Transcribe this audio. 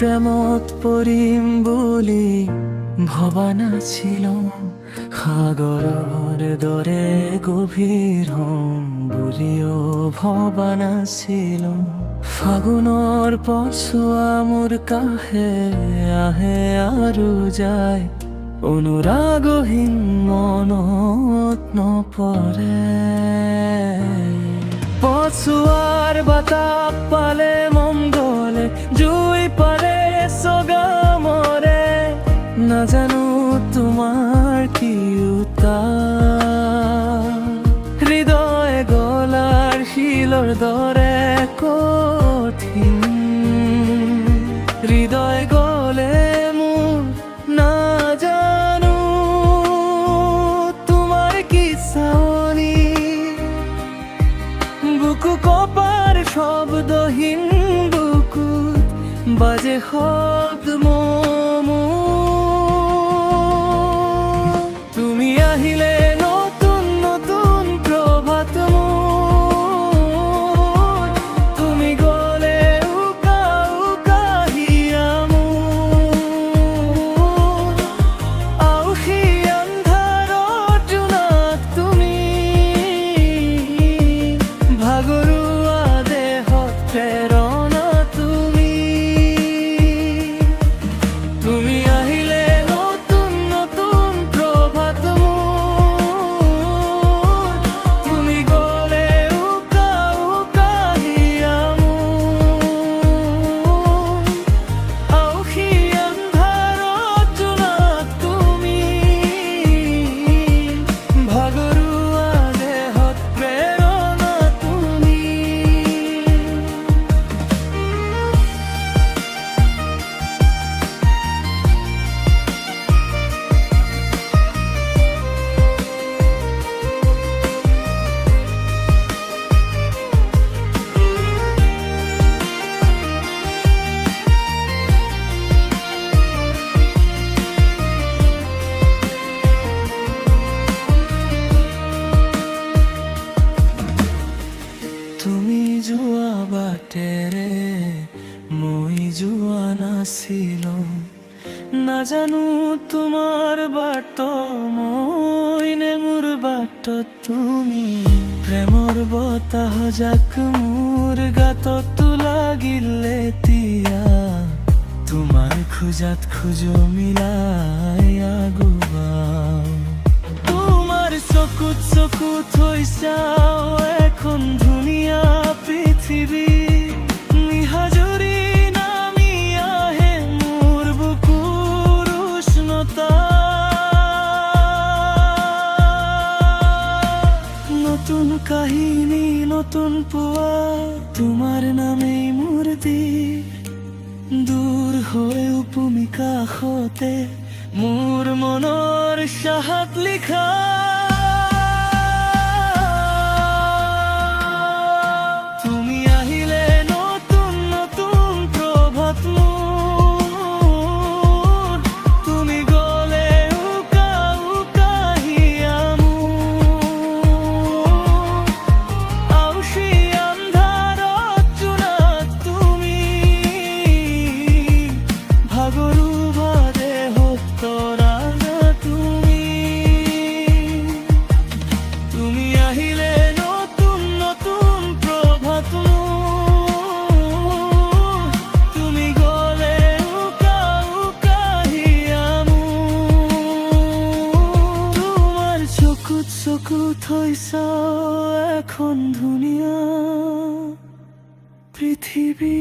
প্রেমত পৰিম বুলি ভবা নাছিলো, সাগৰৰ দৰে গভীৰ হম বুলিও ভবা নাছিলো। ফাগুনৰ পছোৱা মোৰ কাষে আহে আৰু যায়, অনুৰাগহীন মনত নপৰে। পছোৱাৰ বতাহ পালে মন গলে, জুই পালে চগা মৰে। নাজানো তোমাৰ কি উতাল, হৃদয় গলাৰ শিলৰ দৰে কঠিন। হৃদয় গলে মোৰ নাজানো তোমাৰ কি চাৱনি, বুকু কপাৰ শব্দহীন বুকুত বাজে শব্দ মমো। তুমি আহিলে নতুন নতুন প্ৰভাত মোৰ, তুমি গলে উকা উকা হিয়া মোৰ। আউসী আন্ধাৰত জোনাক তুমি, ভাগৰুৱা দেহত প্ৰেৰণা তুমি। তুমি আহিলে নতুন নতুন প্ৰভাত মোৰ, তুমি গলে উকা উকা হিয়া মোৰ। আউসী আন্ধাৰত জোনাক তুমি, ভাগৰুৱা দেহত প্ৰেৰণা তুমি। তুমি যোৱা বাটেৰে মই যোৱা নাছিলো, নাজানো তোমাৰ বাট মই নে মোৰ বাটত তুমি। প্ৰেমৰ বতাহ যাক মোৰ গাতত লাগিলে এতিয়া, তোমাৰ খোজাত খোজো মিলাই আগুৱাও। তোমাৰ চকুত চকুত হৈ চাও এখন ধুনীয়া পৃথিৱী, নিহাজৰি নামি আহে মোৰ বুকুৰ উষ্ণতা। নতুন কাহিনী নতুন পুৱা, তোমাৰ নামেই মোৰ দ্বীপ। দূৰ হৈ উপমি কাষতে মোৰ মনৰ চাহত লিখা। তুমি আহিলে নতুন নতুন প্ৰভাত মোৰ, তুমি গলে উকা উকা হিয়া মোৰ। আউসী আন্ধাৰত জোনাক তুমি, ভাগৰুৱা দেহত তৰাণা তুমি। তুমি আহিলে নতুন নতুন প্ৰভাত মোৰ, তুমি গলে উকা উকা হিয়া মোৰ। তোমাৰ চকুত চকুত হৈ চাও এখন ধুনীয়া পৃথিৱী।